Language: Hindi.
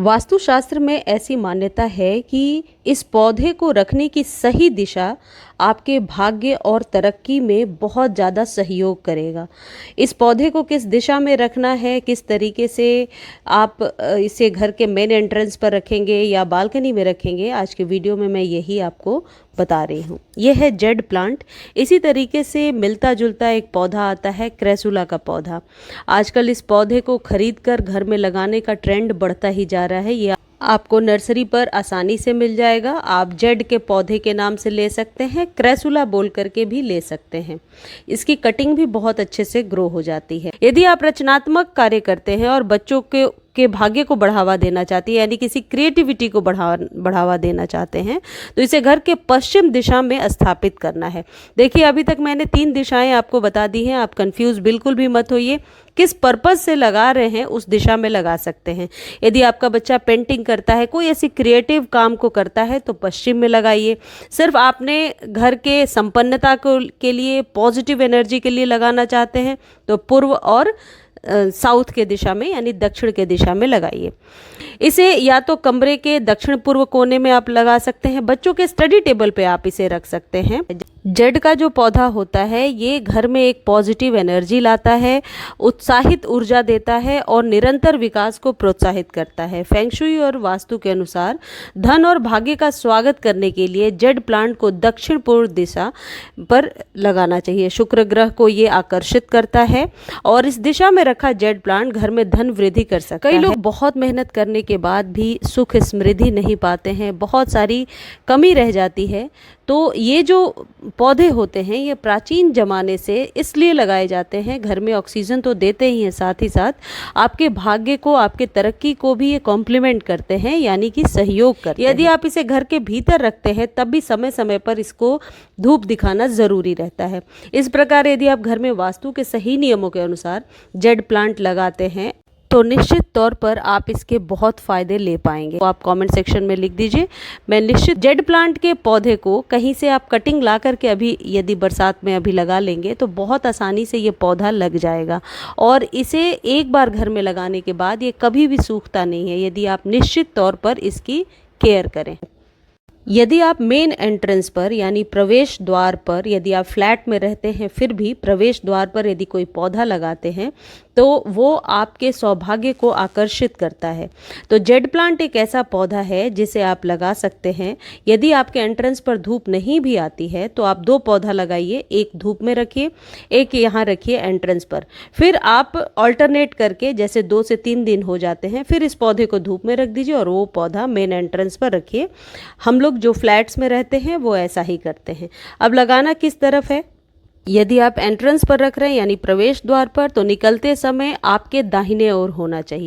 वास्तुशास्त्र में ऐसी मान्यता है कि इस पौधे को रखने की सही दिशा आपके भाग्य और तरक्की में बहुत ज़्यादा सहयोग करेगा। इस पौधे को किस दिशा में रखना है, किस तरीके से आप इसे घर के मेन एंट्रेंस पर रखेंगे या बालकनी में रखेंगे, आज के वीडियो में मैं यही आपको बता रही हूँ। यह है जेड प्लांट। इसी तरीके से मिलता जुलता एक पौधा आता है क्रेसुला का पौधा। आजकल इस पौधे को खरीद कर घर में लगाने का ट्रेंड बढ़ता ही जा रहा है। ये आपको नर्सरी पर आसानी से मिल जाएगा। आप जेड के पौधे के नाम से ले सकते हैं, क्रेसुला बोल करके भी ले सकते हैं। इसकी कटिंग भी बहुत अच्छे से ग्रो हो जाती है। यदि आप रचनात्मक कार्य करते हैं और बच्चों के भाग्य को बढ़ावा देना चाहती है, यानी किसी क्रिएटिविटी को बढ़ावा देना चाहते हैं, तो इसे घर के पश्चिम दिशा में स्थापित करना है। देखिए, अभी तक मैंने 3 दिशाएं आपको बता दी हैं। आप कंफ्यूज बिल्कुल भी मत होइए। किस पर्पस से लगा रहे हैं उस दिशा में लगा सकते हैं। यदि आपका बच्चा पेंटिंग करता है, कोई ऐसी क्रिएटिव काम को करता है, तो पश्चिम में लगाइए। सिर्फ आपने घर के संपन्नता के लिए, पॉजिटिव एनर्जी के लिए लगाना चाहते हैं, तो पूर्व और साउथ के दिशा में यानी दक्षिण के दिशा में लगाइए। इसे या तो कमरे के दक्षिण पूर्व कोने में आप लगा सकते हैं, बच्चों के स्टडी टेबल पे आप इसे रख सकते हैं। जेड का जो पौधा होता है ये घर में एक पॉजिटिव एनर्जी लाता है, उत्साहित ऊर्जा देता है और निरंतर विकास को प्रोत्साहित करता है। फेंगशुई और वास्तु के अनुसार धन और भाग्य का स्वागत करने के लिए जेड प्लांट को दक्षिण पूर्व दिशा पर लगाना चाहिए। शुक्र ग्रह को ये आकर्षित करता है और इस दिशा में रखा जेड प्लांट घर में धन वृद्धि कर सकता है। कई लोग बहुत मेहनत करने के बाद भी सुख समृद्धि नहीं पाते हैं, बहुत सारी कमी रह जाती है। तो ये जो पौधे होते हैं ये प्राचीन जमाने से इसलिए लगाए जाते हैं, घर में ऑक्सीजन तो देते ही हैं, साथ ही साथ आपके भाग्य को, आपके तरक्की को भी ये कॉम्प्लीमेंट करते हैं, यानी कि सहयोग करते हैं। यदि आप इसे घर के भीतर रखते हैं तब भी समय समय पर इसको धूप दिखाना ज़रूरी रहता है। इस प्रकार यदि आप घर में वास्तु के सही नियमों के अनुसार जेड प्लांट लगाते हैं तो निश्चित तौर पर आप इसके बहुत फ़ायदे ले पाएंगे। तो आप कमेंट सेक्शन में लिख दीजिए। मैं निश्चित जेड प्लांट के पौधे को कहीं से आप कटिंग ला करके अभी यदि बरसात में अभी लगा लेंगे तो बहुत आसानी से ये पौधा लग जाएगा और इसे एक बार घर में लगाने के बाद ये कभी भी सूखता नहीं है, यदि आप निश्चित तौर पर इसकी केयर करें। यदि आप मेन एंट्रेंस पर यानी प्रवेश द्वार पर, यदि आप फ्लैट में रहते हैं फिर भी प्रवेश द्वार पर यदि कोई पौधा लगाते हैं तो वो आपके सौभाग्य को आकर्षित करता है। तो जेड प्लांट एक ऐसा पौधा है जिसे आप लगा सकते हैं। यदि आपके एंट्रेंस पर धूप नहीं भी आती है तो आप 2 पौधा लगाइए, एक धूप में रखिए, एक यहाँ रखिए एंट्रेंस पर। फिर आप ऑल्टरनेट करके, जैसे 2 से 3 दिन हो जाते हैं, फिर इस पौधे को धूप में रख दीजिए और वो पौधा मेन एंट्रेंस पर रखिए। हम लोग जो फ्लैट्स में रहते हैं वो ऐसा ही करते हैं। अब लगाना किस तरफ है? यदि आप एंट्रेंस पर रख रहे हैं यानी प्रवेश द्वार पर, तो निकलते समय आपके दाहिने ओर होना चाहिए।